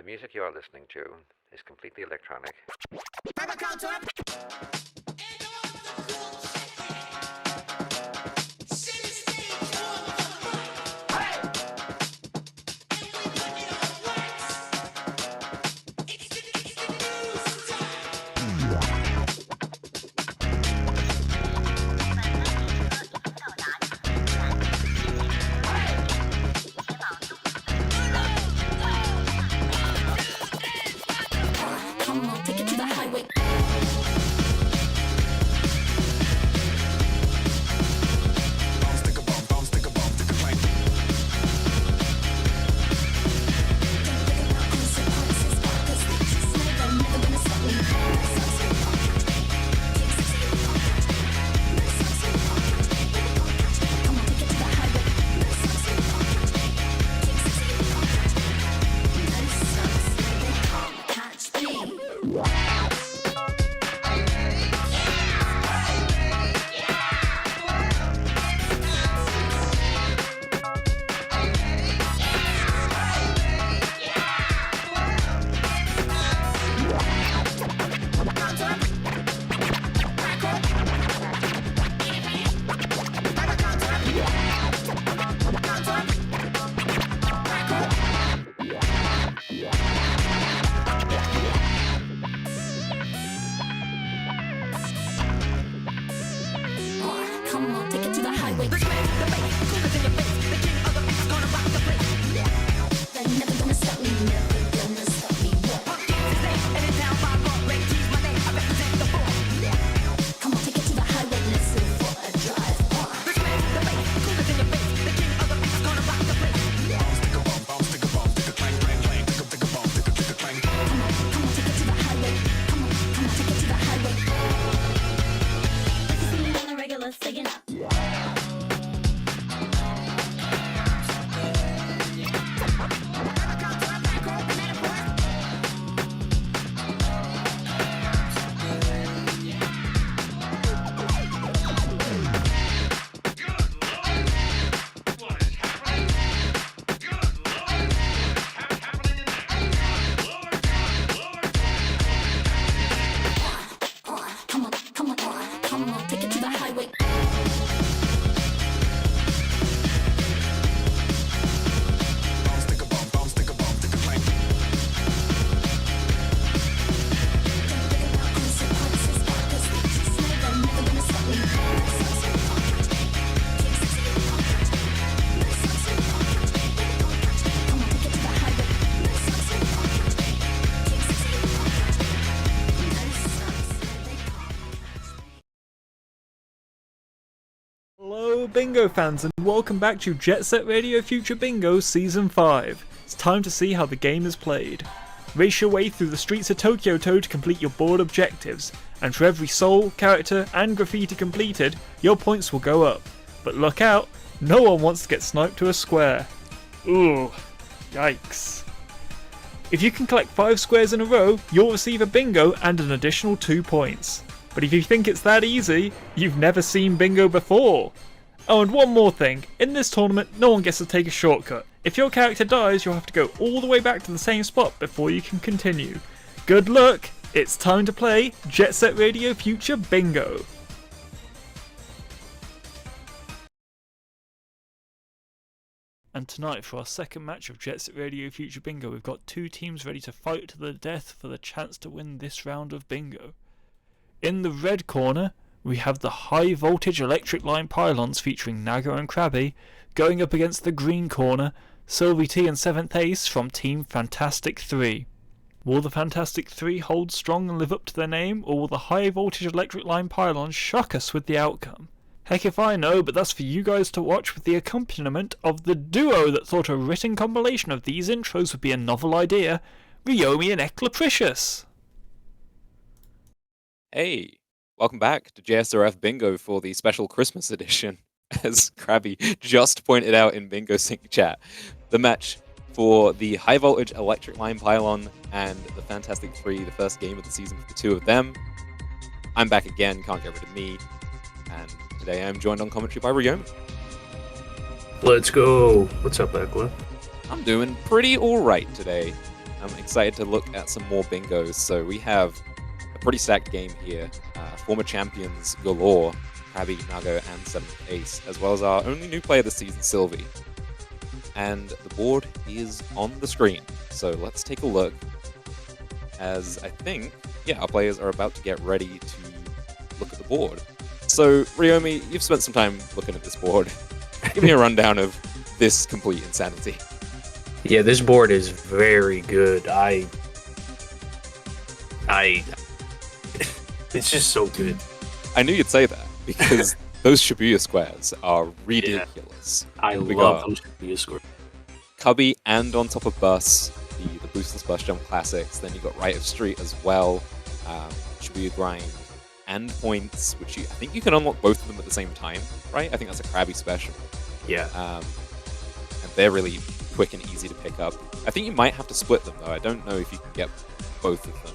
The music you are listening to is completely electronic. Hello Bingo fans and welcome back to Jet Set Radio Future Bingo Season 5. It's time to see how the game is played. Race your way through the streets of Tokyo to complete your board objectives, and for every soul, character and graffiti completed, your points will go up. But look out, no one wants to get sniped to a square. Ooh, yikes. If you can collect 5 squares in a row, you'll receive a bingo and an additional 2 points. But if you think it's that easy, you've never seen bingo before. Oh, and one more thing, in this tournament no one gets to take a shortcut. If your character dies, you'll have to go all the way back to the same spot before you can continue. Good luck, it's time to play Jet Set Radio Future Bingo. And tonight for our second match of Jet Set Radio Future Bingo, we've got 2 teams ready to fight to the death for the chance to win this round of bingo. In the red corner, we have the high voltage electric line pylons featuring Naga and Krabby, going up against the green corner, Sylvie T and 7th Ace from Team Fantastic 3. Will the Fantastic 3 hold strong and live up to their name, or will the high voltage electric line pylons shock us with the outcome? Heck if I know, but that's for you guys to watch with the accompaniment of the duo that thought a written compilation of these intros would be a novel idea, Ryomi and Eclapricious. Hey, welcome back to JSRF Bingo for the special Christmas edition, as Krabby just pointed out in Bingo Sync chat. The match for the high voltage electric line pylon and the Fantastic 3, the first game of the season for the 2 of them. I'm back again, can't get rid of me, and today I'm joined on commentary by Ryomi. Let's go. What's up, Ekla? I'm doing pretty alright today. I'm excited to look at some more bingos. So we have a pretty stacked game here. Former champions galore, Krabby, Nago, and 7th Ace, as well as our only new player this season, Sylvie. And the board is on the screen. So let's take a look, as I think, our players are about to get ready to look at the board. So, Ryomi, you've spent some time looking at this board. Give me a rundown of this complete insanity. Yeah, this board is very good. It's just so good. I knew you'd say that, because those Shibuya squares are ridiculous. I We love got those Shibuya squares. Cubby and on top of Bus, the boostless bus jump classics. Then you got Right of Street as well, Shibuya grind and points, which I think you can unlock both of them at the same time, right? I think that's a Krabby special. Yeah. And they're really quick and easy to pick up. I think you might have to split them though. I don't know if you can get both of them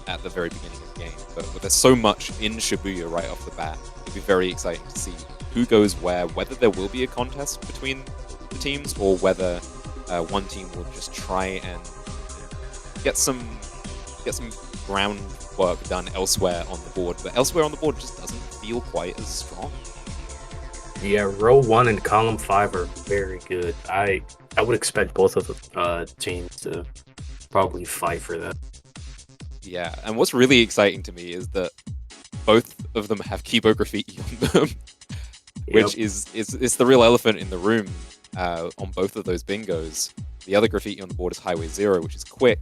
at the very beginning of the game, but there's so much in Shibuya right off the bat. It'd be very exciting to see who goes where, whether there will be a contest between the teams or whether one team will just try and get some groundwork done elsewhere on the board, but elsewhere on the board just doesn't feel quite as strong. Yeah, row 1 and column 5 are very good. I would expect both of the teams to probably fight for that. Yeah, and what's really exciting to me is that both of them have Kibo graffiti on them, which is the real elephant in the room on both of those bingos. The other graffiti on the board is Highway 0, which is quick.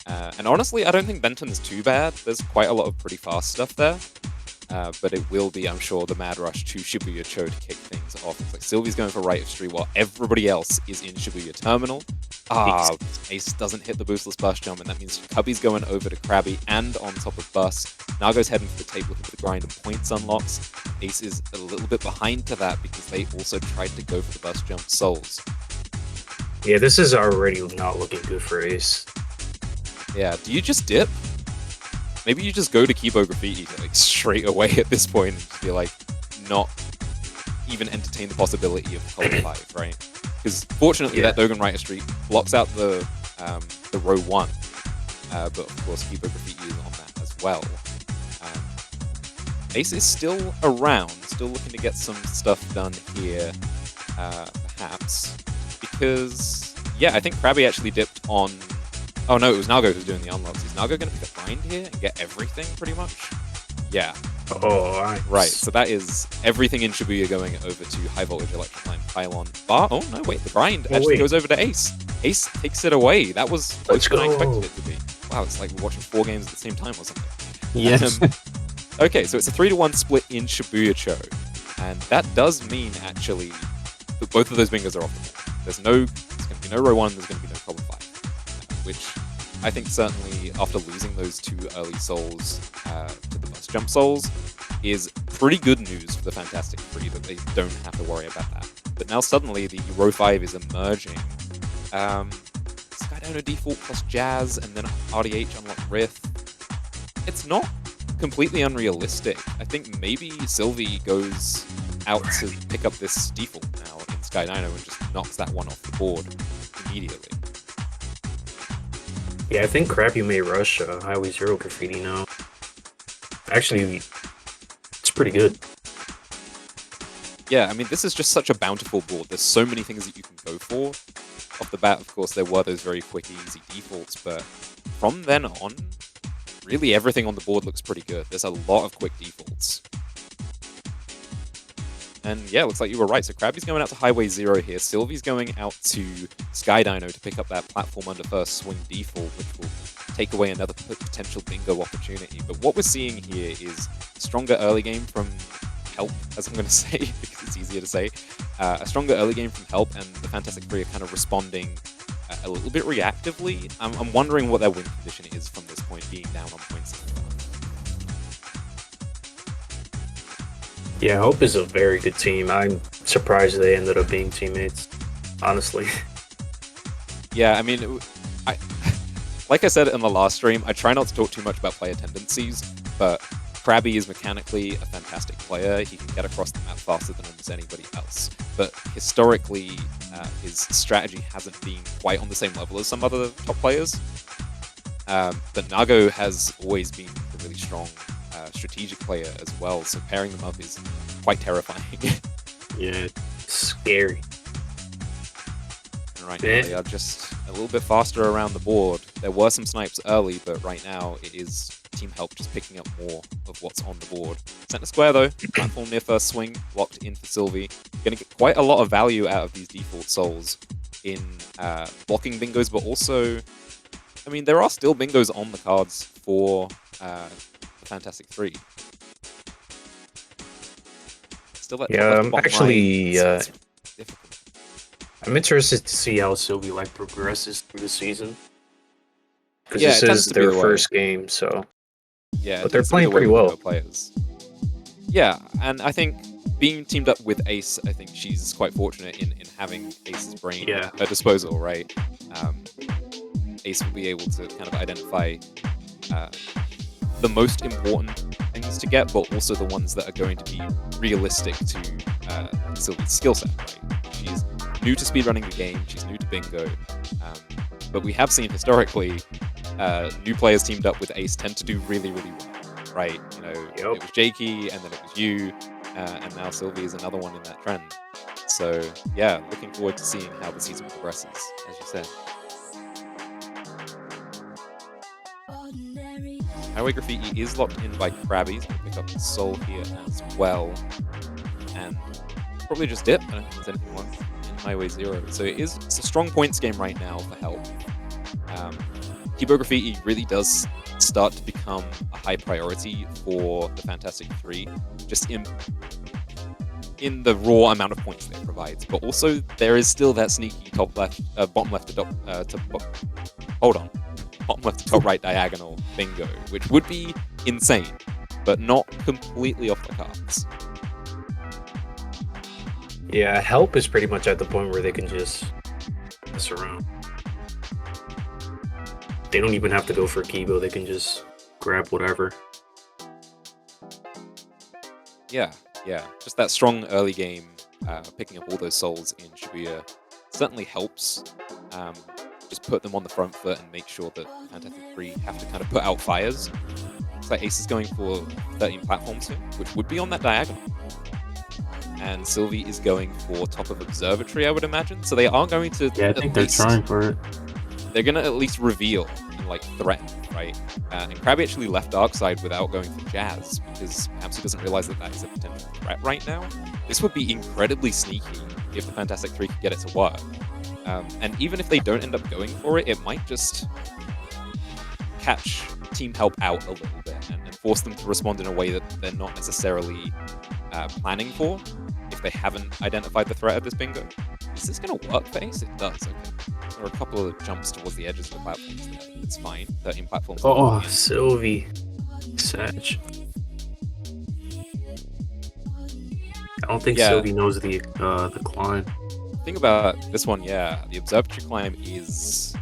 And honestly, I don't think Benton is too bad. There's quite a lot of pretty fast stuff there. But it will be, I'm sure, the mad rush to Shibuya Cho to kick things off. It's like Sylvie's going for Right of Street while everybody else is in Shibuya Terminal. Ace doesn't hit the boostless bus jump, and that means Cubby's going over to Krabby and on top of Bus. Nago's heading for the tape looking for the grind and points unlocks. Ace is a little bit behind to that because they also tried to go for the bus jump souls. Yeah, this is already not looking good for Ace. Yeah, do you just dip? Maybe you just go to Kibo Graffiti like straight away at this point and just be like, not even entertain the possibility of color 5, right? Because fortunately that Dogen Right Street blocks out the row 1, but of course Kibo Graffiti is on that as well. Ace is still around, still looking to get some stuff done here, perhaps, because I think Krabby actually dipped on. Oh no, it was Nago who's doing the unlocks. Is Nago going to pick a grind here and get everything, pretty much? Yeah. Oh, nice. Right, so that is everything in Shibuya going over to High Voltage Electric Line Pylon. But, oh no, wait, the grind actually goes over to Ace. Ace takes it away. That was closer than I expected it to be. Wow, it's like we're watching 4 games at the same time or something. Yes. Okay, so it's a 3-1 split in Shibuya Cho. And that does mean, actually, that both of those bingos are off the board. There's going to be no row 1, there's going to be no column 5. Which I think certainly after losing those 2 early souls to the bus jump souls is pretty good news for the Fantastic Three that they don't have to worry about that. But now suddenly the row 5 is emerging. Skydino default plus Jazz and then RDH unlock Rift. It's not completely unrealistic. I think maybe Sylvie goes out to pick up this default now in Skydino and just knocks that one off the board immediately. Yeah, I think Krabby may rush Highway 0 graffiti now. Actually, it's pretty good. Yeah, I mean, this is just such a bountiful board. There's so many things that you can go for. Off the bat, of course, there were those very quick, easy defaults, but from then on, really everything on the board looks pretty good. There's a lot of quick defaults. And yeah, looks like you were right. So Krabby's going out to Highway 0 here. Sylvie's going out to Skydino to pick up that platform under first swing default, which will take away another potential bingo opportunity. But what we're seeing here is stronger early game from Help, as I'm going to say, because it's easier to say. A stronger early game from Help, and the Fantastic Three are kind of responding a little bit reactively. I'm wondering what their win condition is from this point, being down on points. Yeah, Hope is a very good team. I'm surprised they ended up being teammates, honestly. Yeah, I mean, like I said in the last stream, I try not to talk too much about player tendencies, but Krabby is mechanically a fantastic player. He can get across the map faster than almost anybody else. But historically, his strategy hasn't been quite on the same level as some other top players. But Nago has always been a really strong strategic player as well, so pairing them up is quite terrifying. Yeah, scary. And right now they are just a little bit faster around the board. There were some snipes early, but right now it is Team Help just picking up more of what's on the board. Center square though, platform near first swing, locked in for Sylvie. Gonna get quite a lot of value out of these default souls in blocking bingos, but also, I mean, there are still bingos on the cards for the Fantastic Three. Still at top left, bottom actually, right. It's difficult. I'm interested to see how Sylvie like progresses through the season. Because Yeah, this it tends is to be their the way. first game, so. Yeah, But it they're tends to be the playing way pretty with well. Bingo players. Yeah, and I think being teamed up with Ace, I think she's quite fortunate in having Ace's brain at her disposal, right? Ace will be able to kind of identify the most important things to get, but also the ones that are going to be realistic to Sylvie's skill set, right? She's new to speedrunning the game, she's new to bingo, but we have seen historically new players teamed up with Ace tend to do really, really well, right? You know, it was Jakey, and then it was you, and now Sylvie is another one in that trend. So yeah, looking forward to seeing how the season progresses, as you said. Highway Graffiti is locked in by Krabby. He's going to pick up the soul here as well. And probably just dip. I don't think there's anything left in Highway 0. So it's a strong points game right now for Help. Kibo Graffiti really does start to become a high priority for the Fantastic Three, just in the raw amount of points they provide. But also, there is still that sneaky top left, bottom left to bottom left to top right diagonal bingo, which would be insane, but not completely off the cards. Yeah, Help is pretty much at the point where they can just mess around. They don't even have to go for Kibo, they can just grab whatever. Yeah. Just that strong early game, picking up all those souls in Shibuya certainly helps. Just put them on the front foot and make sure that the Fantastic Three have to kind of put out fires. Looks like Ace is going for 13 platforms here, which would be on that diagonal. And Sylvie is going for top of Observatory, I would imagine. So they are going to. Yeah, I think they're trying for it. They're going to at least reveal and like threaten, right? And Krabby actually left Dark Side without going for Jazz because perhaps he doesn't realize that that is a potential threat right now. This would be incredibly sneaky if the Fantastic Three could get it to work. And even if they don't end up going for it, it might just catch Team Help out a little bit and force them to respond in a way that they're not necessarily planning for if they haven't identified the threat of this bingo. Is this going to work for Ace? It does, okay. There are a couple of jumps towards the edges of the platforms there. It's fine. 13 platforms. Oh, Sylvie. Satch. I don't think Sylvie knows the climb. The thing about this one, the Observatory climb is...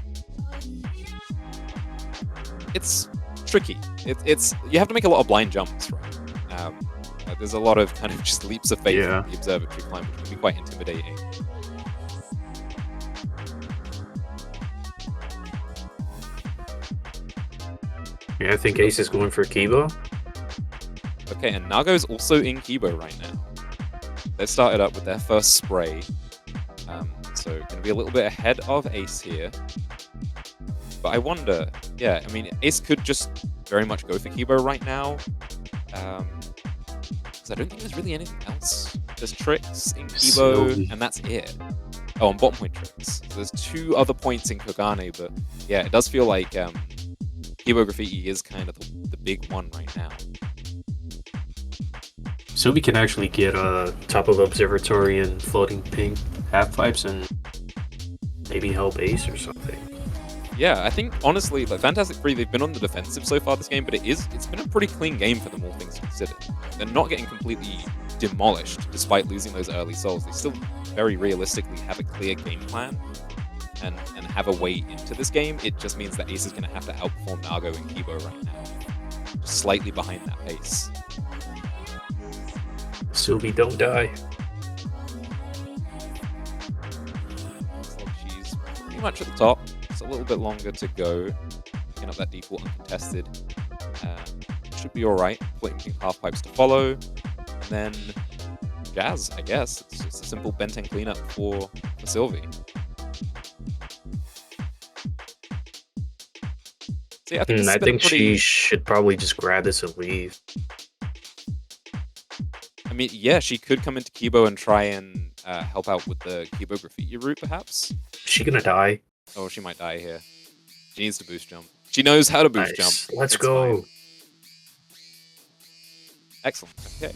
It's tricky. It's you have to make a lot of blind jumps, right? There's a lot of kind of just leaps of faith in the Observatory climb, which can be quite intimidating. Yeah, I think Ace is going for Kibo. Okay, and Nago's also in Kibo right now. They started up with their first spray. So going to be a little bit ahead of Ace here. But I wonder, I mean, Ace could just very much go for Kibo right now. Because I don't think there's really anything else. There's tricks in Kibo, and that's it. Oh, and bottom point tricks. So there's 2 other points in Kogane, but yeah, it does feel like Kibo Graffiti is kind of the big one right now. Sylvie can actually get top of Observatory and floating pink half pipes and maybe help Ace or something. Yeah, I think honestly, like Fantastic Three, they've been on the defensive so far this game, but it's been a pretty clean game for them, all things considered. They're not getting completely demolished despite losing those early souls. They still very realistically have a clear game plan and have a way into this game. It just means that Ace is going to have to outperform Nago and Kibo right now, just slightly behind that pace. Sylvie, don't die. Looks like she's pretty much at the top. It's a little bit longer to go. picking up that default uncontested. Should be alright. Flipping half pipes to follow. And then Jazz, I guess. It's just a simple Benten cleanup for Sylvie. So yeah, I think she should probably just grab this and leave. I mean, yeah, she could come into Kibo and try and help out with the Kibo graffiti route, perhaps. Is she gonna die? Oh, she might die here. She needs to boost jump. She knows how to boost jump. Let's go. Fine. Excellent. Okay.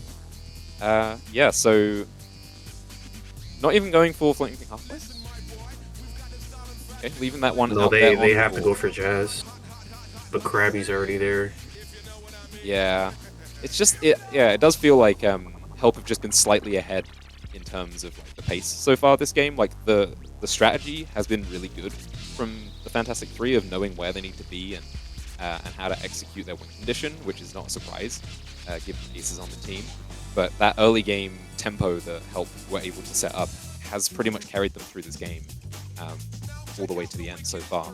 Yeah, so not even going for flanking halfway. Okay, leaving that one. No, out they there have to go for Jazz, but Krabby's already there. Yeah, it's just it does feel like Help have just been slightly ahead in terms of like, the pace so far this game. Like the strategy has been really good from the Fantastic Three of knowing where they need to be and how to execute their win condition, which is not a surprise given the aces on the team. But that early game tempo that Help were able to set up has pretty much carried them through this game all the way to the end so far.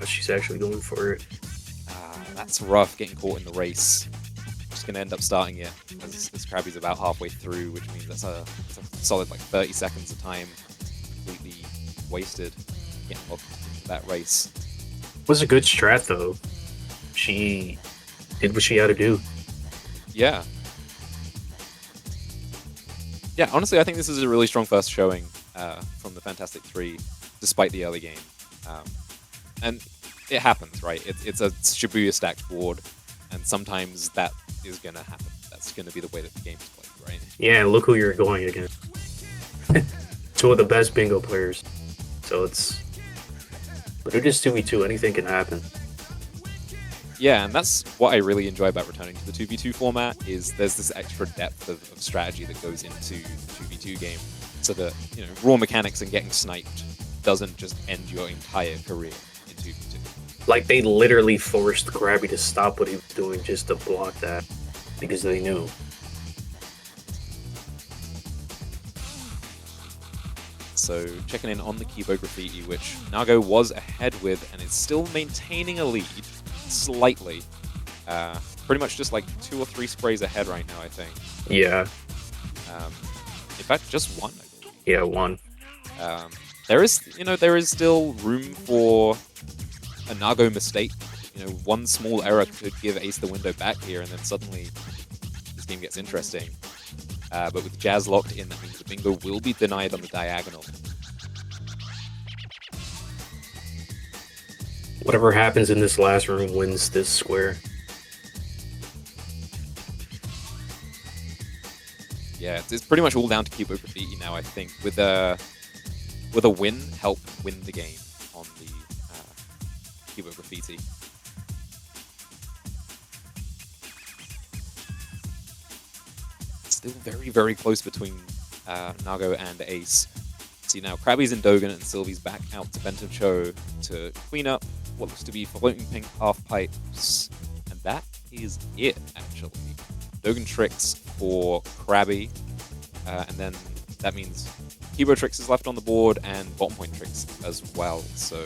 She's actually going for it. That's rough, getting caught in the race. Just going to end up starting it as this Krabby's about halfway through, which means that's a solid like 30 seconds of time completely wasted getting locked into that race. It was a good strat though. She did what she had to do. Yeah. Yeah, honestly, I think this is a really strong first showing from the Fantastic Three, despite the early game. And it happens, right? It's a Shibuya stacked board, and sometimes that is going to happen. That's going to be the way that the game is played, right? Yeah, and look who you're going against. Two of the best bingo players. So but it is 2v2, anything can happen. Yeah, and that's what I really enjoy about returning to the 2v2 format, is there's this extra depth of strategy that goes into the 2v2 game, so that, you know, raw mechanics and getting sniped doesn't just end your entire career in 2v2. Like, they literally forced Krabby to stop what he was doing just to block that, because they knew. So, checking in on the Kibo graffiti, which Nago was ahead with, and is still maintaining a lead, slightly. Pretty much just like 2 or 3 sprays ahead right now, I think. Yeah. In fact, just one, I believe. Yeah, one. There is still room for a Nago mistake. You know, one small error could give Ace the window back here, and then suddenly this game gets interesting. But with Jazz locked in, that means the bingo will be denied on the diagonal. Whatever happens in this last room wins this square. Yeah, it's pretty much all down to Kibo graffiti now, I think. With a win, Help win the game on the Kibo graffiti. Still very, very close between Nago and Ace. See now, Krabby's in Dogen and Sylvie's back out to Bento Cho to clean up what looks to be floating pink half pipes. And that is it, actually. Dogen tricks for Krabby, and then that means Kibo tricks is left on the board and bottom point tricks as well. So,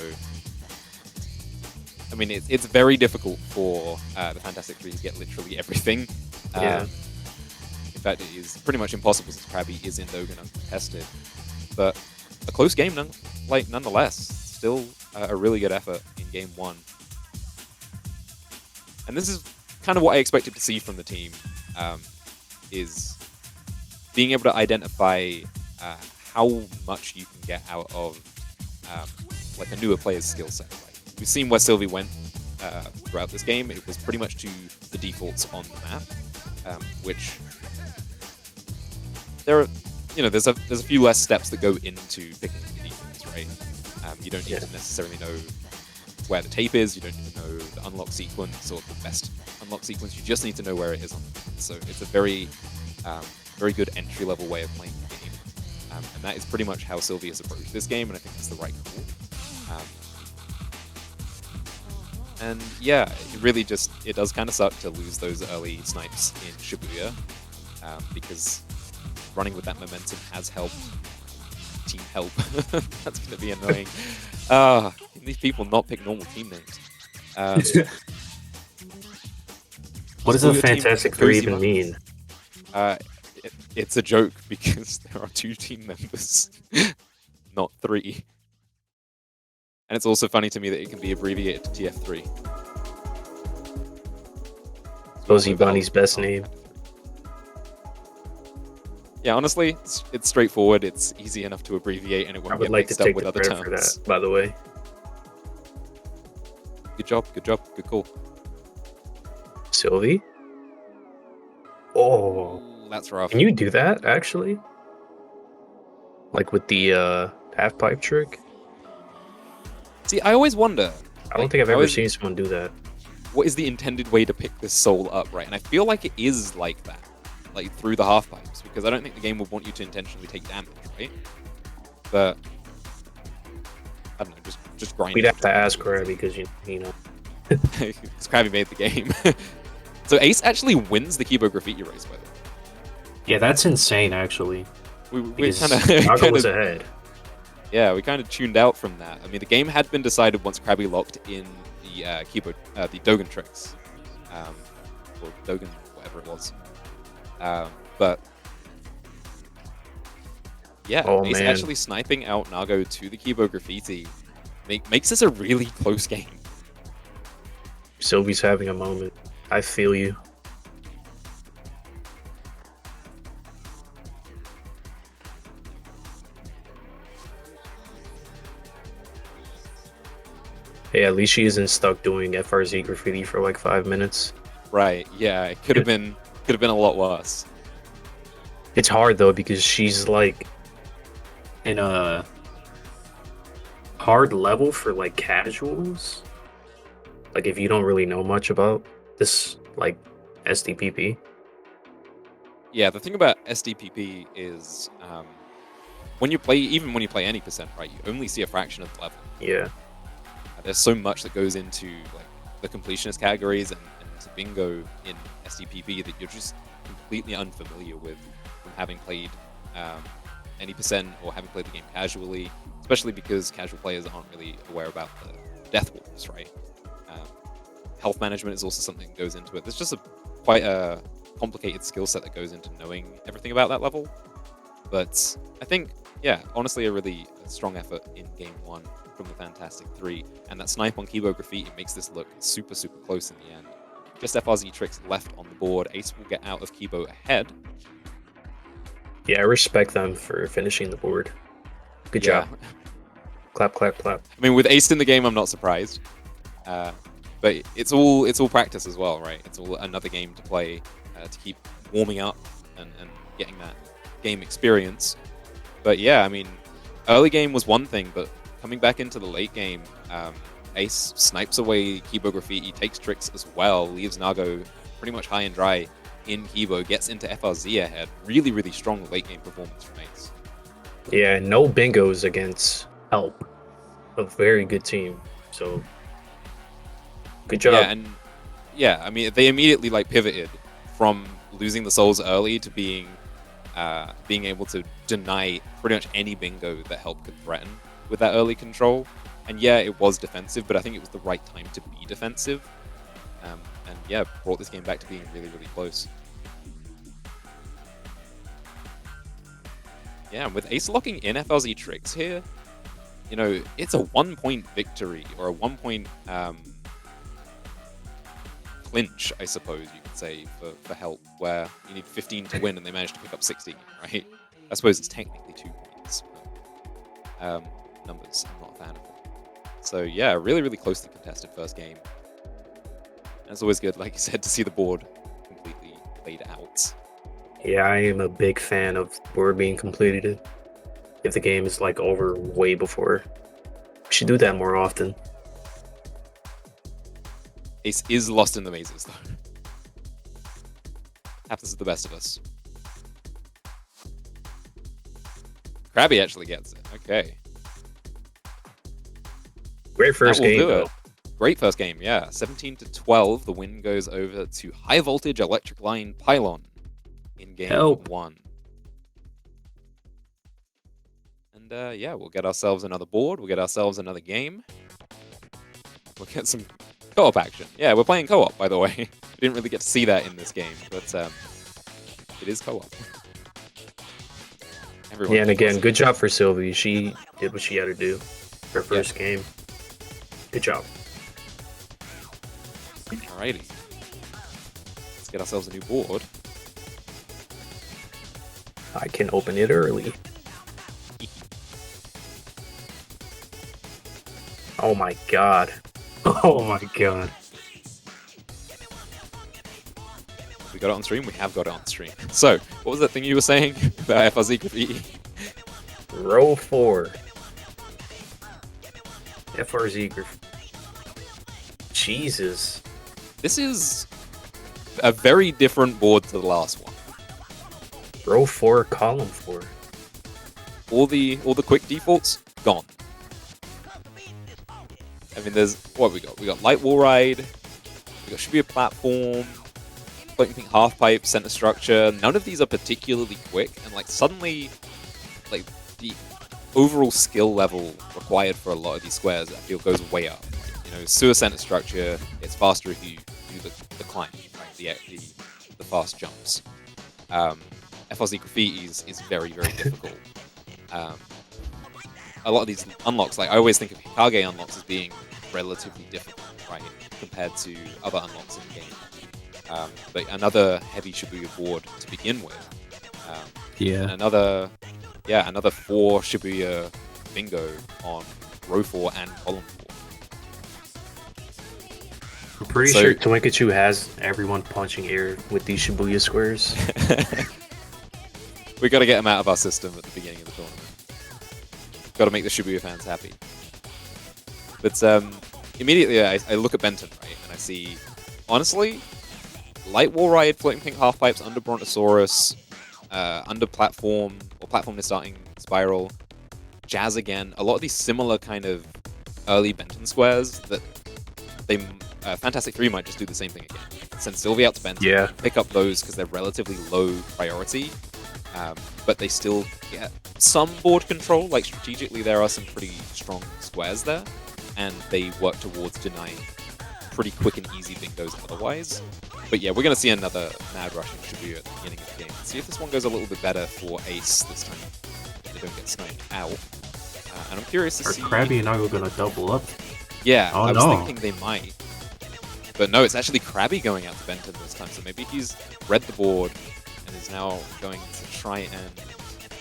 I mean, it's very difficult for the Fantastic Three to get literally everything. Yeah. In fact, it is pretty much impossible since Krabby is in Dogen uncontested. But a close game, nonetheless. Still a really good effort in game 1. And this is kind of what I expected to see from the team, is being able to identify how much you can get out of like a newer player's skill set. Right? We've seen where Sylvie went throughout this game. It was pretty much to the defaults on the map, which there's a few less steps that go into picking the defaults, right? You don't need to necessarily know where the tape is. You don't need to know the unlock sequence or the best unlock sequence. You just need to know where it is on the map. So it's a very good entry-level way of playing the game. And that is pretty much how Sylvie has approached this game, and I think that's the right call. And yeah, it does kind of suck to lose those early snipes in Shibuya, because running with that momentum has helped Team Help. That's going to be annoying. Can these people not pick normal team names? Um, What does all a your team Fantastic Three cozy even buttons. mean? It's a joke because there are 2 team members, not 3. And it's also funny to me that it can be abbreviated to TF3. Cozy Bunny's best name. Yeah, honestly, it's straightforward. It's easy enough to abbreviate, and it I won't would get like to mixed up take with the other credit for terms. that, by the way. Good job, good call. Sylvie? Oh, Ooh, that's rough. can you do that, actually? Like with the half pipe trick? See, I always wonder. I don't think I've ever seen someone do that. What is the intended way to pick this soul up, right? And I feel like it is like that, like through the half pipes, because I don't think the game would want you to intentionally take damage, right? But I don't know, just grind. We'd have to ask her because you know. Because Krabby made the game. So Ace actually wins the Kibo Graffiti race, by the way. Yeah, that's insane, actually. We kind Naga was of ahead. yeah, we kind of tuned out from that. I mean, the game had been decided once Krabby locked in the the Dogen tricks, or Dogen, whatever it was. But yeah, Oh, Ace man. actually sniping out Nago to the Kibo Graffiti makes this a really close game. Sylvie's having a moment. I feel you. Hey, at least she isn't stuck doing FRZ graffiti for like 5 minutes. Right? Yeah, it could have been a lot worse. It's hard though because she's like in a hard level for like casuals. Like if you don't really know much about this like SDPP. Yeah, the thing about SDPP is when you play any percent, right, you only see a fraction of the level. Yeah. There's so much that goes into like the completionist categories and bingo in SDPP that you're just completely unfamiliar with from having played any percent or having played the game casually, especially because casual players aren't really aware about the death walls, right? Health management is also something that goes into it. There's just quite a complicated skill set that goes into knowing everything about that level. But I think, yeah, honestly, a really strong effort in game 1 from the Fantastic Three, and that snipe on Kibo Graffiti makes this look super, super close in the end. Just FRZ tricks left on the board. Ace will get out of Kibo ahead. Yeah, I respect them for finishing the board. Good job. Clap, clap, clap. I mean, with Ace in the game, I'm not surprised. But it's all practice as well, right? It's all another game to play to keep warming up and getting that game experience. But yeah, I mean, early game was one thing, but coming back into the late game, Ace snipes away Kibo Graffiti, takes tricks as well, leaves Nago pretty much high and dry in Kibo, gets into FRZ ahead. Really, really strong late game performance from Ace. Yeah, no bingos against Help. A very good team. So good job. Yeah, and yeah, I mean, they immediately like pivoted from losing the souls early to being able to deny pretty much any bingo that Help could threaten with that early control. And yeah, it was defensive, but I think it was the right time to be defensive. And yeah, brought this game back to being really, really close. Yeah, and with Ace locking in FLZ tricks here, you know, it's a 1-point victory, or a 1-point clinch, I suppose you could say, for Help, where you need 15 to win and they managed to pick up 16, right? I suppose it's technically 2 points. But, numbers, I'm not a fan of them. So yeah, really, really closely contested first game. And it's always good, like you said, to see the board completely laid out. Yeah, I am a big fan of board being completed. If the game is like over way before, we should do that more often. Ace is lost in the mazes, though. Happens to the best of us. Krabby actually gets it. Okay. Great first That will game, do though. it. Great first game, yeah. 17-12. The win goes over to High Voltage Electric Line Pylon in game Help. 1. And yeah, we'll get ourselves another board. We'll get ourselves another game. We'll get some Co-op action. Yeah, we're playing co-op, by the way. We didn't really get to see that in this game, but it is co-op. Everyone Yeah, and again, does. good job for Sylvie. She did what she had to do. Her first game. Good job. Alrighty. Let's get ourselves a new board. I can open it early. Oh my god. Oh my god. We got it on stream? We have got it on stream. So, what was that thing you were saying about FRZ Graffiti? Row 4. FRZ Graffiti. Jesus. This is a very different board to the last one. Row 4, column 4. All the quick defaults, gone. I mean, there's what we got. We got light wall ride. We got should be a platform. Floating pink half pipe, center structure. None of these are particularly quick, and like suddenly, like the overall skill level required for a lot of these squares, I feel, goes way up. You know, sewer center structure, it's faster if you do the climb, right? The fast jumps. FRZ Graffiti is very, very difficult. A lot of these unlocks, like I always think of Hikage unlocks as being relatively difficult, right, compared to other unlocks in the game. But another heavy Shibuya board to begin with. And another 4 Shibuya bingo on row 4 and column 4. I'm pretty sure Toinkachu has everyone punching air with these Shibuya squares. We got to get them out of our system at the beginning of the tournament. Got to make the Shibuya fans happy. But immediately I look at Benton, right, and I see, honestly, light wall ride, floating pink half pipes, under Brontosaurus, under platform, or platform is starting spiral, jazz again. A lot of these similar kind of early Benton squares that they Fantastic 3 might just do the same thing again. Send Sylvie out to Benton, pick up those because they're relatively low priority, but they still get some board control. Like strategically, there are some pretty strong squares there, and they work towards denying pretty quick and easy bingos otherwise. But yeah, we're going to see another mad rush in Shibuya at the beginning of the game. See if this one goes a little bit better for Ace this time. They don't get sniped out. And I'm curious to see... Are Krabby and Nago going to double up? Yeah, I was thinking they might. But no, it's actually Krabby going out to Benton this time. So maybe he's read the board and is now going to try and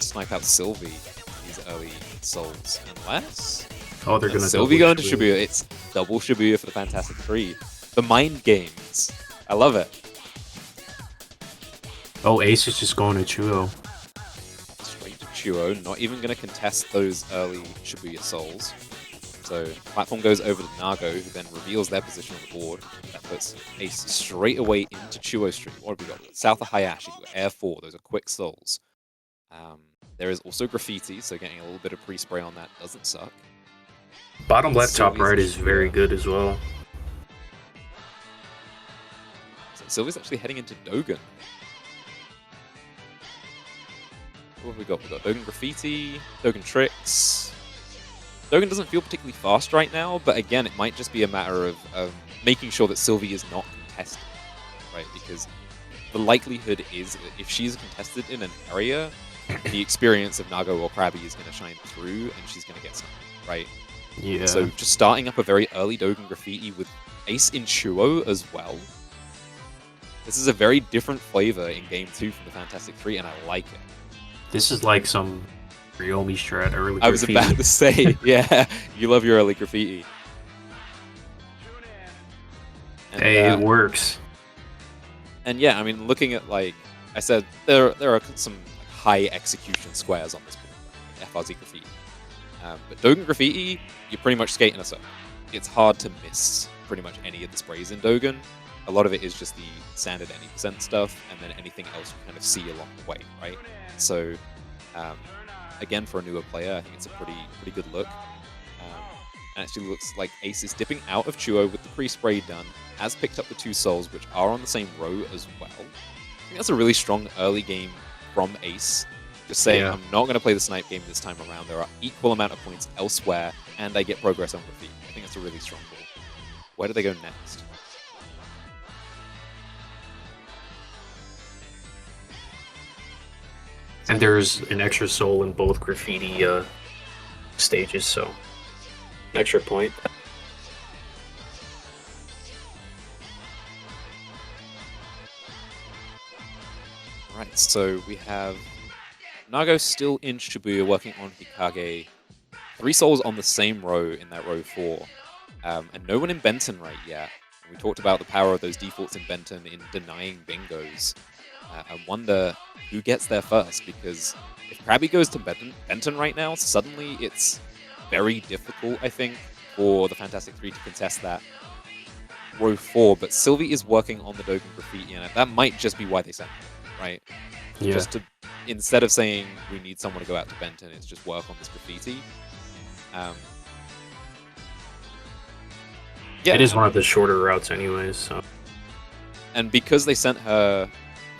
snipe out Sylvie, these early souls. Unless... Oh, they're going to Sylvie going to Shibuya. It's double Shibuya for the Fantastic 3. The mind games. I love it. Oh, Ace is just going to Chuo. Straight to Chuo. Not even going to contest those early Shibuya souls. So platform goes over to Nago, who then reveals their position on the board. That puts Ace straight away into Chuo Street. What have we got? We got south of Hayashi. We've got Air 4. Those are quick souls. There is also Graffiti, so getting a little bit of pre-spray on that doesn't suck. Bottom left, top right is very good as well. So Sylvie's actually heading into Dogen. What have we got? We've got Dogen Graffiti, Dogen Tricks. Dogen doesn't feel particularly fast right now, but again, it might just be a matter of making sure that Sylvie is not contested, right? Because the likelihood is that if she's contested in an area, the experience of Nago or Krabby is going to shine through and she's going to get sniped, right? Yeah. So just starting up a very early Dogen Graffiti with Ace in Chuo as well. This is a very different flavor in Game 2 from the Fantastic 3, and I like it. This is like some Ryomi strat early Graffiti. I was about to say, yeah, you love your early Graffiti. And, hey, it works. And yeah, I mean, looking at, like I said, there are some high execution squares on this board, like FRZ Graffiti. But Dogen Graffiti, you're pretty much skating a circle. It's hard to miss pretty much any of the sprays in Dogen. A lot of it is just the standard any percent stuff, and then anything else you kind of see along the way, right? So, again, for a newer player, I think it's a pretty good look. And actually looks like Ace is dipping out of Chuo with the pre-spray done, has picked up the 2 souls, which are on the same row as well. I think that's a really strong early game from Ace. Just saying, I'm not going to play the snipe game this time around. There are equal amount of points elsewhere, and I get progress on Graffiti. I think that's a really strong call. Where do they go next? And there's an extra soul in both graffiti stages, so extra point. Right, so we have Nago still in Shibuya working on Hikage. 3 souls on the same row in that row 4. And no one in Benton right yet. We talked about the power of those defaults in Benton in denying bingos. I wonder who gets there first, because if Krabby goes to Benton right now, suddenly it's very difficult, I think, for the Fantastic 3 to contest that row 4. But Sylvie is working on the Dogen Graffiti, and that might just be why they sent her, right? Yeah. Just to, instead of saying we need someone to go out to Benton, it's just work on this graffiti. Yeah, it is one of the shorter routes anyways, so. And because they sent her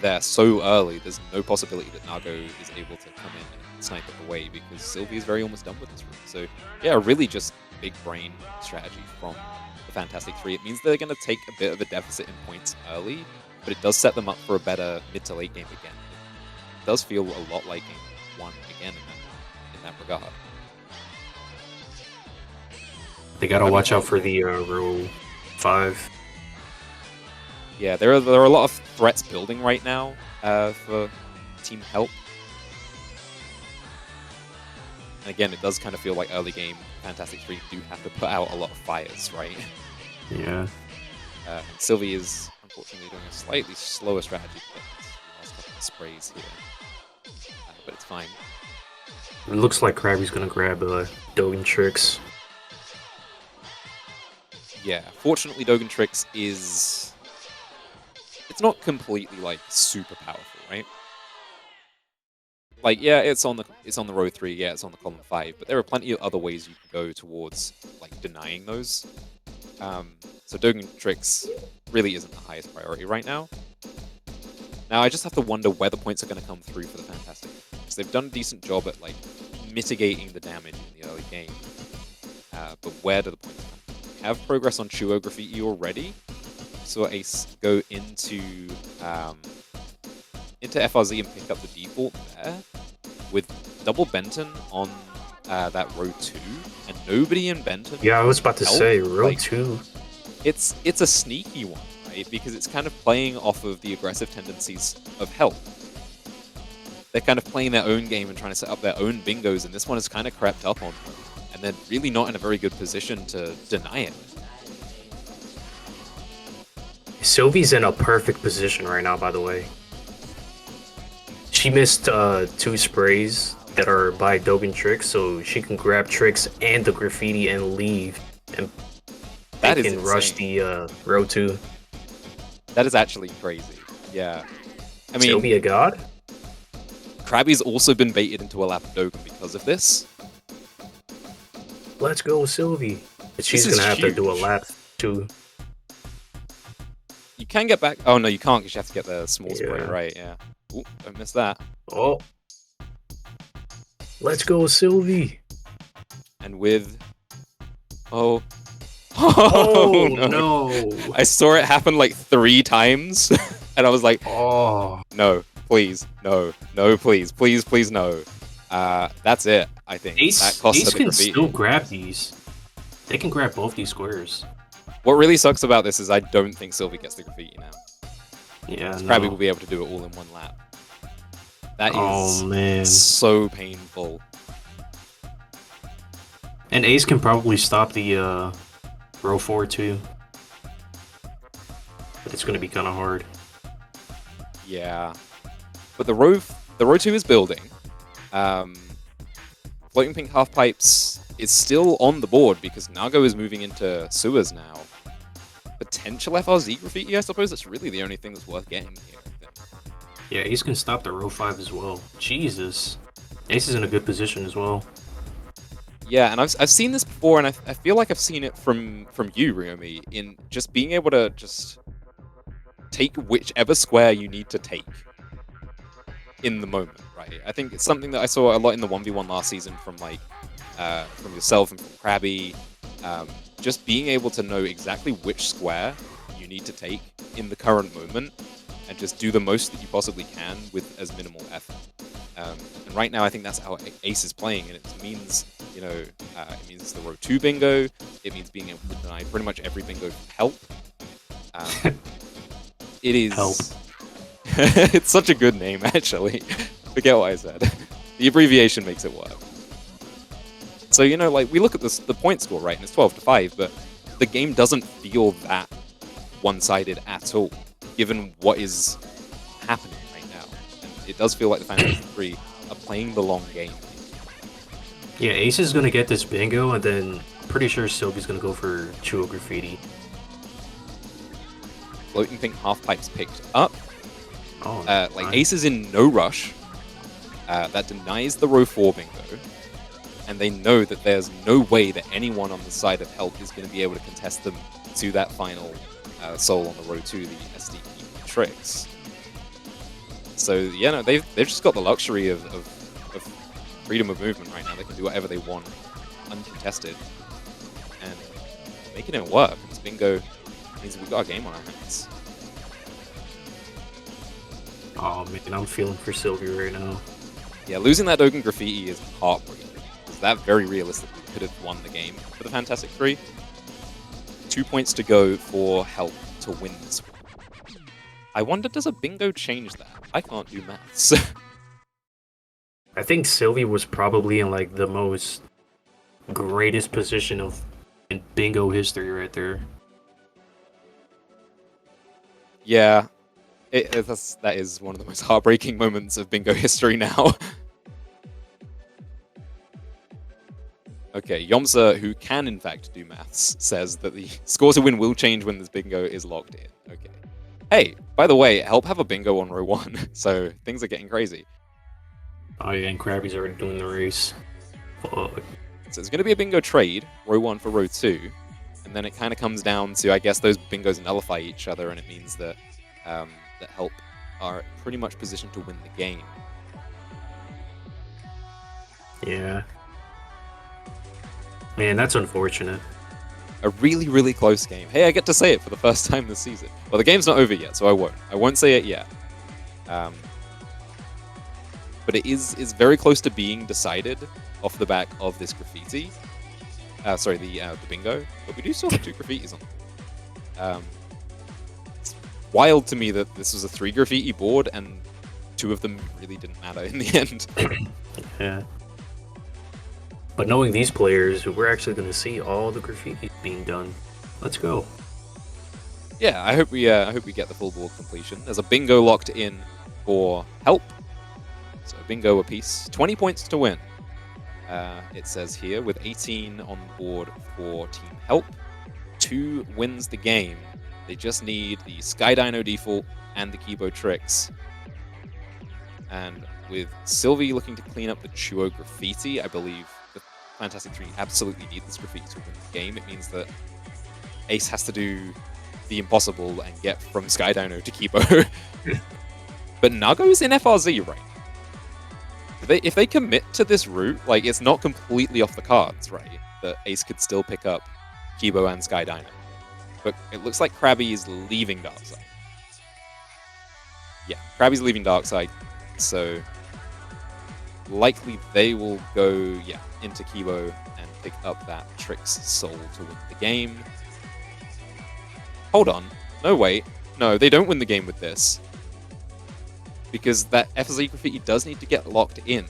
there so early, there's no possibility that Nago is able to come in and snipe it away, because Sylvie is very almost done with this route. So yeah, really just big brain strategy from the Fantastic 3. It means they're going to take a bit of a deficit in points early, but it does set them up for a better mid to late game again. It does feel a lot like Game 1 again in that regard. They gotta watch out for the row 5. Yeah, there are a lot of threats building right now for team help. And again, it does kind of feel like early game Fantastic 3 do have to put out a lot of fires, right? Yeah. And Sylvie is unfortunately doing a slightly slower strategy to get these last couple of sprays here. But it's fine. It looks like Krabby's gonna grab Dogen Tricks. Yeah, fortunately Dogen Tricks is... It's not completely, like, super powerful, right? Like, yeah, it's on the row 3, yeah, it's on the column 5, but there are plenty of other ways you can go towards, like, denying those. So Dogen Tricks really isn't the highest priority right now. Now, I just have to wonder where the points are going to come through for the Fantastic. Because they've done a decent job at, like, mitigating the damage in the early game. But where do the points come from? We have progress on Chuo Graffiti already. So Ace go into FRZ and pick up the default there. With double Benton on that row 2. And nobody in Benton. Yeah, I was about to say, row like, 2. It's a sneaky one, right? Because it's kind of playing off of the aggressive tendencies of Help. They're kind of playing their own game and trying to set up their own bingos, and this one has kind of crept up on them. And they're really not in a very good position to deny it. Sylvie's in a perfect position right now, by the way. She missed 2 sprays that are by Dogen Tricks, so she can grab Tricks and the graffiti and leave, and that is can rush the row 2. That is actually crazy. Yeah. I mean, Sylvie a god? Krabby's also been baited into a lap of Dogen because of this. Let's go, Sylvie. But she's This is gonna have to do a huge. lap too. You can get back... Oh, no, you can't because you have to get the small spray, Yeah. right, yeah. Ooh, don't miss that. Oh. Let's go, Sylvie. And with... Oh... Oh, no. no. I saw it happen like 3 times, and I was like, Oh. no, please, no, no, please, please, please, no. That's it, I think. That Ace cost her the can graffiti. still grab these. They can grab both these squares. What really sucks about this is I don't think Sylvie gets the graffiti now. Yeah, Krabby no. will be able to do it all in one lap. That is Oh, man. so painful. And Ace can probably stop the row 4 too. But it's gonna be kind of hard. Yeah. But the row 2 is building. Floating Pink Half Pipes is still on the board because Nago is moving into sewers now. Potential FRZ graffiti, I suppose that's really the only thing that's worth getting here. I think. Yeah, Ace can stop the row 5 as well. Jesus. Ace is in a good position as well. Yeah, and I've seen this before, and I feel like I've seen it from you, Ryomi, in just being able to just take whichever square you need to take in the moment, right? I think it's something that I saw a lot in the 1v1 last season from like from yourself and from Krabby. just being able to know exactly which square you need to take in the current moment and just do the most that you possibly can with as minimal effort. And right now, I think that's how Ace is playing, and it means, it means the row 2 bingo. It means being able to deny pretty much every bingo help. It is. Help. It's such a good name, actually. Forget what I said. The abbreviation makes it work. So, we look at the point score, right, and it's 12-5, but the game doesn't feel that one-sided at all, given what is happening right now. And it does feel like the Fantasy 3 are playing the long game. Yeah, Ace is gonna get this bingo, and then pretty sure Sylvie's gonna go for Chuo Graffiti. Floating Pink Half-Pipe's picked up. Oh, nice. Ace is in no rush. That denies the row 4 bingo. And they know that there's no way that anyone on the side of help is going to be able to contest them to that final soul on the row 2, the SD tricks. So, they've just got the luxury of freedom of movement right now. They can do whatever they want, uncontested. And making it work. This bingo means we've got a game on our hands. Oh man, I'm feeling for Sylvie right now. Yeah, losing that Dogen Graffiti is heartbreaking. Because that very realistically could have won the game for the Fantastic 3. 2 points to go for help to win this one. I wonder, does a bingo change that? I can't do maths. I think Sylvie was probably in like the most greatest position in bingo history right there. Yeah, that is one of the most heartbreaking moments of bingo history now. Okay, Yomsa, who can in fact do maths, says that the score to win will change when this bingo is locked in. Okay. Hey, by the way, help have a bingo on row 1, so things are getting crazy. Oh yeah, and Krabby's already doing the race. Fuck. So it's going to be a bingo trade, row 1 for row 2, and then it kind of comes down to, I guess, those bingos nullify each other, and it means that that help are pretty much positioned to win the game. Yeah. Man, that's unfortunate. A really, really close game. Hey, I get to say it for the first time this season. Well, the game's not over yet, so I won't. I won't say it yet. But it is very close to being decided off the back of this graffiti. The bingo. But we do still have 2 graffitis on. It's wild to me that this was a 3 graffiti board and 2 of them really didn't matter in the end. Yeah. But knowing these players, we're actually going to see all the graffiti being done. Let's go. Yeah, I hope we get the full board completion. There's a bingo locked in for help. So bingo apiece. 20 points to win. It says here, with 18 on board for Team Help. 2 wins the game. They just need the Sky Dino default and the Kibo tricks. And with Sylvie looking to clean up the Chuo graffiti, I believe the Fantastic 3 absolutely need this graffiti to win the game. It means that Ace has to do the impossible and get from Sky Dino to Kibo. But Nago's in FRZ, right? If they commit to this route, like, it's not completely off the cards, right? That Ace could still pick up Kibo and Sky Dino. But it looks like Krabby is leaving Darkside. Yeah, Krabby's leaving Darkside, so likely they will go, into Kibo and pick up that Trix soul to win the game. Hold on. No, wait. No, they don't win the game with this. Because that FZ graffiti does need to get locked in.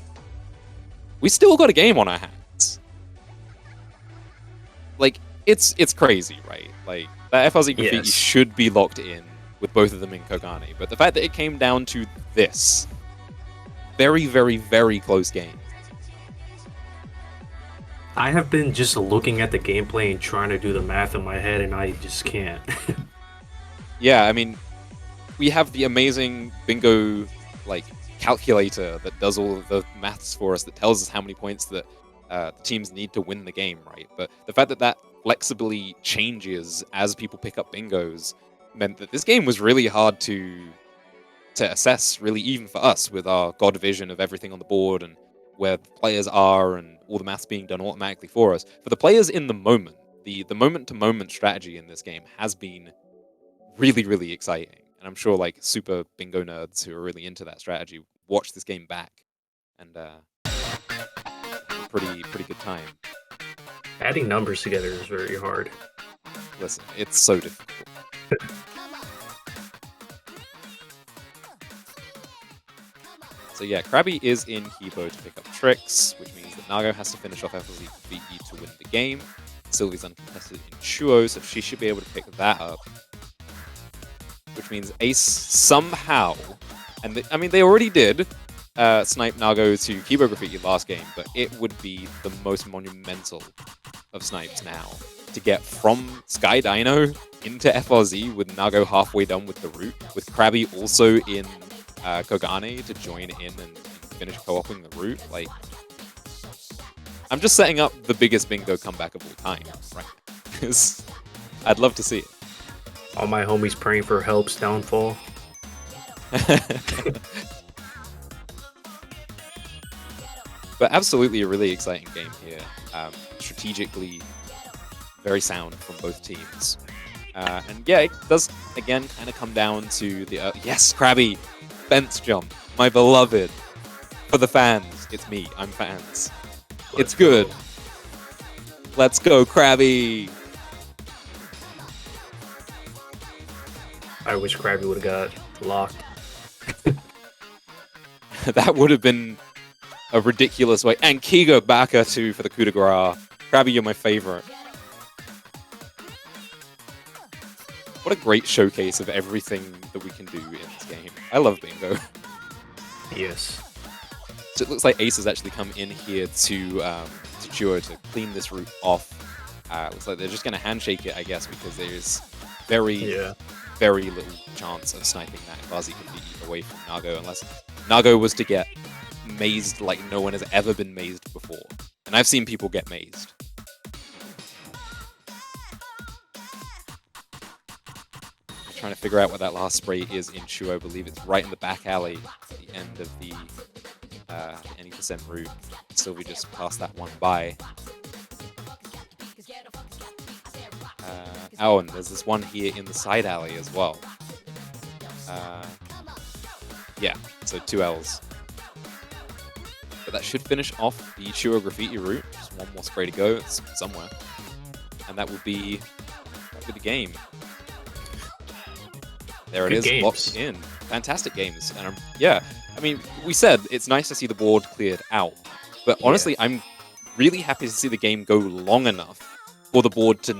We still got a game on our hands. Like, it's crazy, right? Like, that FRZ graffiti should be locked in with both of them in Kogane. But the fact that it came down to this, very, very, very close game. I have been just looking at the gameplay and trying to do the math in my head, and I just can't. Yeah, I mean, we have the amazing bingo calculator that does all of the maths for us, that tells us how many points that the teams need to win the game, right? But the fact that that flexibly changes as people pick up bingos meant that this game was really hard to assess, really, even for us, with our god vision of everything on the board and where the players are and all the maths being done automatically for us. For the players in the moment, the moment-to-moment strategy in this game has been really, really exciting. And I'm sure like super bingo nerds who are really into that strategy watch this game back and have a pretty good time. Adding numbers together is very hard. Listen, it's so difficult. So yeah, Krabby is in Kibo to pick up tricks, which means that Nago has to finish off FLZ completely to win the game. Sylvie's uncontested in Chuo, so she should be able to pick that up. Which means Ace somehow, and I mean they already did snipe Nago to Kibo Graffiti last game, but it would be the most monumental of snipes now to get from Sky Dino into FRZ with Nago halfway done with the route, with Krabby also in Kogane to join in and finish co-oping the route. Like, I'm just setting up the biggest bingo comeback of all time, right? Because I'd love to see it. All my homies praying for Help's downfall. But absolutely a really exciting game here. Strategically very sound from both teams. And yeah, it does, again, kind of come down to the... yes, Krabby! Fence jump. My beloved. For the fans. It's me. I'm fans. It's good. Let's go, Krabby! I wish Krabby would have got locked. That would have been a ridiculous way. And Kigo Baka too for the coup de grace. Krabby, you're my favorite. What a great showcase of everything that we can do in this game. I love bingo. Yes. So it looks like Ace has actually come in here to Chuo to clean this route off. Looks like they're just going to handshake it, I guess, because there's very little chance of sniping that Vazi completely away from Nago, unless Nago was to get mazed like no one has ever been mazed before. And I've seen people get mazed. I'm trying to figure out what that last spray is in Chuo. I believe it's right in the back alley at the end of the any percent route. Sylvie just passed that one by. Oh, and there's this one here in the side alley as well. Yeah, so 2 Ls. But that should finish off the Chuo Graffiti route. Just one more spray to go. It's somewhere. And that will be the game. There it is, games. locked in. Fantastic games. And yeah, I mean, we said it's nice to see the board cleared out. But honestly, I'm really happy to see the game go long enough for the board to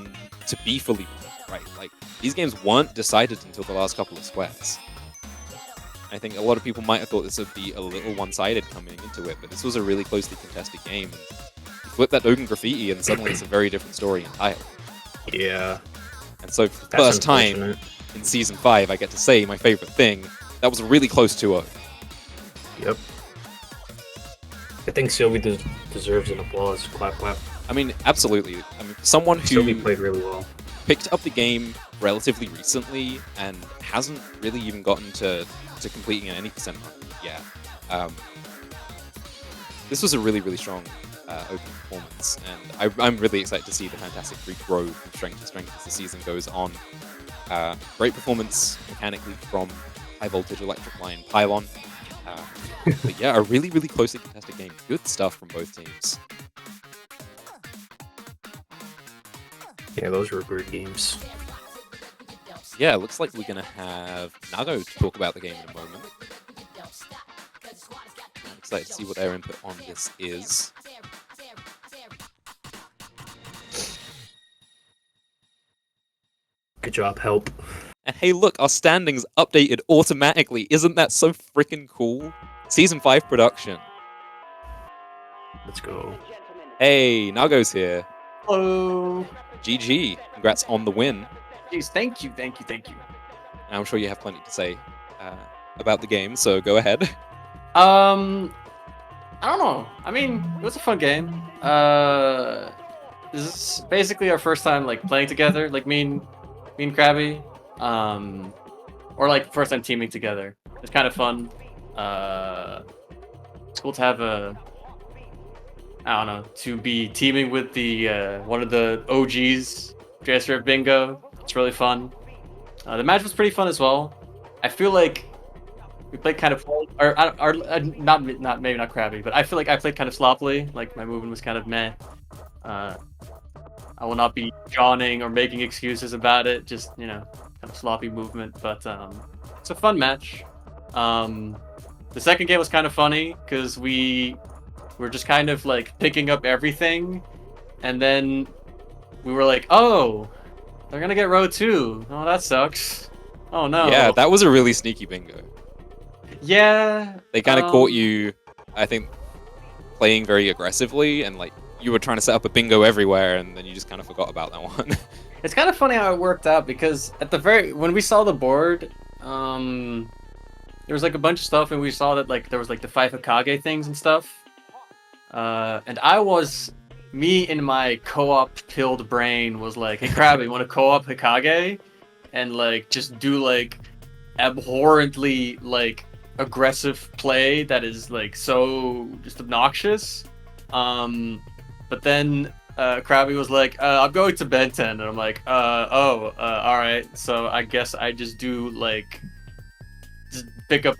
be fully right. Like, these games weren't decided until the last couple of squares. I think a lot of people might have thought this would be a little one-sided coming into it, but this was a really closely contested game. And you flip that Dogen Graffiti and suddenly it's a very different story entirely. Yeah. And so for the first time in Season 5, I get to say my favorite thing. That was a really close 2-0. Yep. I think Sylvie deserves an applause. Clap, clap. I mean, absolutely. I mean, someone who Sylvie played really well. Picked up the game relatively recently and hasn't really even gotten to completing an any percent run yet. This was a really, really strong opening performance, and I'm really excited to see the fantastic freak grow from strength to strength as the season goes on. Great performance mechanically from high voltage electric line Pylon. But yeah, a really, really closely contested game. Good stuff from both teams. Yeah, those were great games. Yeah, looks like we're going to have Nago to talk about the game in a moment. I'm excited to see what their input on this is. Good job, Help. And hey, look, our standings updated automatically. Isn't that so freaking cool? Season 5 production. Let's go. Hey, Nago's here. Hello. GG. Congrats on the win. Jeez, thank you. And I'm sure you have plenty to say about the game, so go ahead. I don't know. I mean, it was a fun game. This is basically our first time like playing together, like me and Krabby, or like first time teaming together. It's kind of fun. It's cool to have I don't know, to be teaming with the one of the OGs, JSRF Bingo. It's really fun. The match was pretty fun as well. I feel like we played kind of, not maybe not crabby, but I feel like I played kind of sloppily. Like my movement was kind of meh. Uh, I will not be yawning or making excuses about it. Just kind of sloppy movement. But it's a fun match. The second game was kind of funny because we were just kind of like picking up everything, and then we were like, oh, they're gonna get row 2. Oh, that sucks. Oh no. Yeah, that was a really sneaky bingo. Yeah. They kind of caught you, I think, playing very aggressively, and like you were trying to set up a bingo everywhere, and then you just kind of forgot about that one. It's kind of funny how it worked out because when we saw the board, there was like a bunch of stuff, and we saw that like there was like the 5 Hokage things and stuff. And me in my co-op pilled brain was like, hey Krabby, you want to co-op Hokage? And like just do like abhorrently like aggressive play that is like so just obnoxious. But then Krabby was like, I'm going to Ben 10, and I'm like, all right. So I guess I just do like just pick up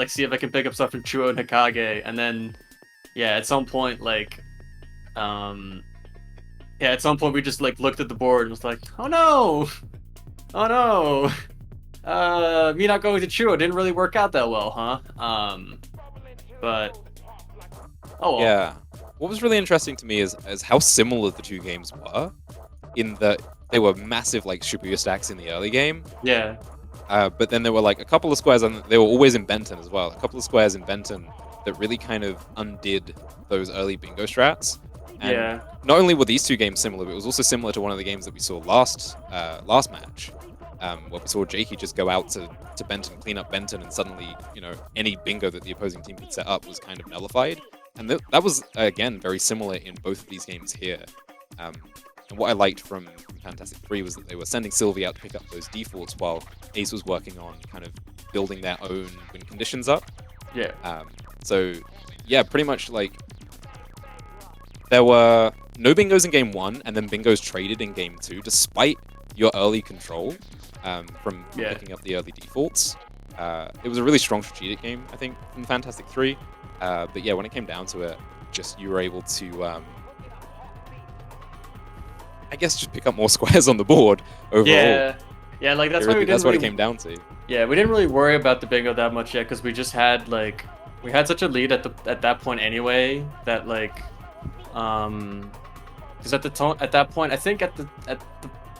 see if I can pick up stuff from Chuo and Hokage, and then at some point at some point we just like looked at the board and was like, oh no, me not going to Chuo didn't really work out that well, huh? But oh well. Yeah. What was really interesting to me is how similar the two games were, in that they were massive like Shibuya stacks in the early game. Yeah. But then there were like a couple of squares, and they were always in Benton as well. A couple of squares in Benton that really kind of undid those early bingo strats. And Yeah. not only were these two games similar, but it was also similar to one of the games that we saw last match, where we saw Jakey just go out to Benton, clean up Benton, and suddenly, any bingo that the opposing team could set up was kind of nullified. And that was, again, very similar in both of these games here. And what I liked from Fantastic 3 was that they were sending Sylvie out to pick up those defaults while Ace was working on kind of building their own win conditions up. Yeah. So, yeah, pretty much like there were no bingos in game 1, and then bingos traded in game 2, despite your early control from picking up the early defaults. It was a really strong strategic game, I think, in Fantastic 3. But yeah, when it came down to it, you were able to, I guess, just pick up more squares on the board overall. Yeah, like that's why that's what it came down to. Yeah, we didn't really worry about the bingo that much yet because we just had we had such a lead at that point anyway that because at that point I think at the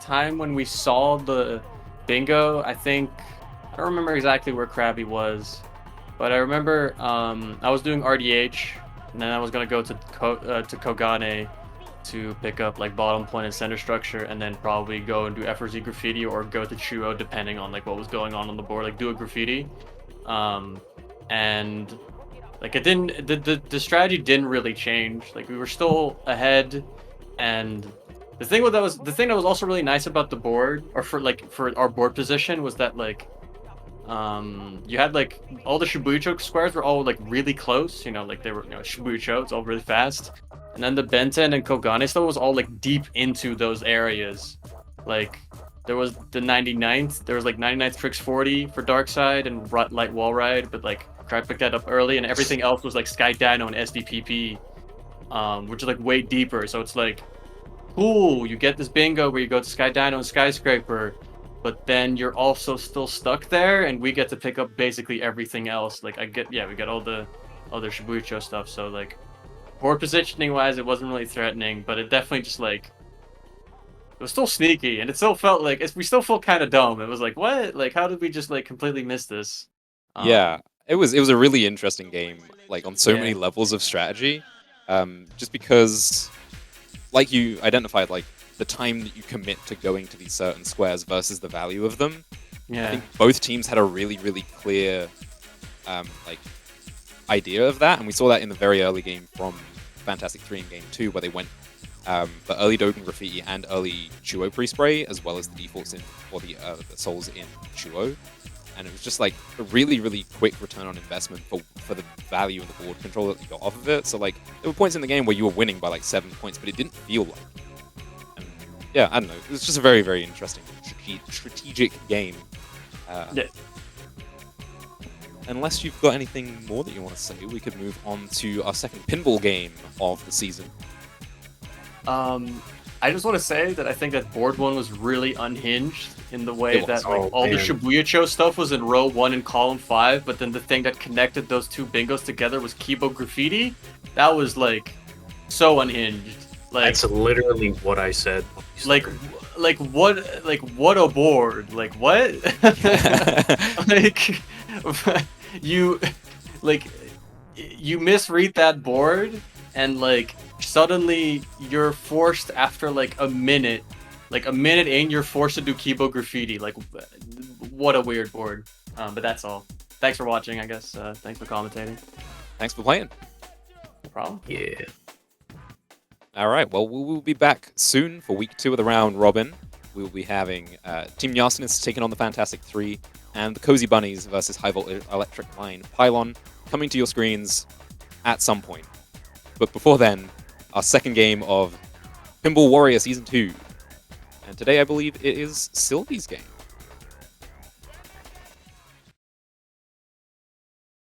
time when we saw the bingo, I don't remember exactly where Krabby was, but I remember I was doing RDH, and then I was gonna go to Kogane to pick up like bottom point and center structure, and then probably go and do FRZ graffiti or go to Chuo depending on like what was going on the board, like do a graffiti. And like it didn't the strategy didn't really change. Like we were still ahead, and the thing that was also really nice about the board, or for our board position, was that you had like all the Shibuya squares were all like really close, like they were Shibuya, it's all really fast. And then the Benten and Kogane stuff was all like deep into those areas. Like there was the 99th, there was like 99th Tricks 40 for Dark Side and Light Wall Ride, but like Crack picked that up early, and everything else was like Sky Dino and SDPP, which is like way deeper. So it's like, cool, you get this bingo where you go to Sky Dino and Skyscraper, but then you're also still stuck there, and we get to pick up basically everything else. Like we get all the other Shibuya stuff. So like, board positioning wise, it wasn't really threatening, but it definitely just like, it was still sneaky, and it still felt like we still felt kind of dumb. It was like, what? Like, how did we just like completely miss this? Yeah, it was a really interesting game, like on so many levels of strategy. Just because, like you identified, like the time that you commit to going to these certain squares versus the value of them. Yeah. I think both teams had a really, really clear like idea of that, and we saw that in the very early game from Fantastic 3 and Game 2, where they went for early Dogen Graffiti and early Chuo pre-spray, as well as the defaults in, or the souls in Chuo. and it was just like a really, really quick return on investment for the value and the board control that you got off of it. So like there were points in the game where you were winning by like 7 points, but it didn't feel like. And yeah, I don't know. It was just a very, very interesting strategic game. Yeah. Unless you've got anything more that you want to say, we could move on to our second pinball game of the season. I just want to say that I think that board 1 was really unhinged in the way It was. that like all the Shibuya Cho stuff was in row 1 and column 5, but then the thing that connected those two bingos together was Kibo Graffiti. That was like so unhinged. Like That's literally what I said. like what a board. Like what? like you misread that board and like suddenly you're forced after like a minute in, you're forced to do Kibo Graffiti. Like, what a weird board. But that's all. Thanks for watching, I guess. Thanks for commentating. Thanks for playing. No problem. Yeah. All right, well, we will be back soon for week 2 of the round robin. We will be having Team Yarsinus taking on the Fantastic 3 and the Cozy Bunnies versus High Voltage Electric Line Pylon coming to your screens at some point. But before then, our second game of Pinball Warrior Season 2. And today I believe it is Sylvie's game.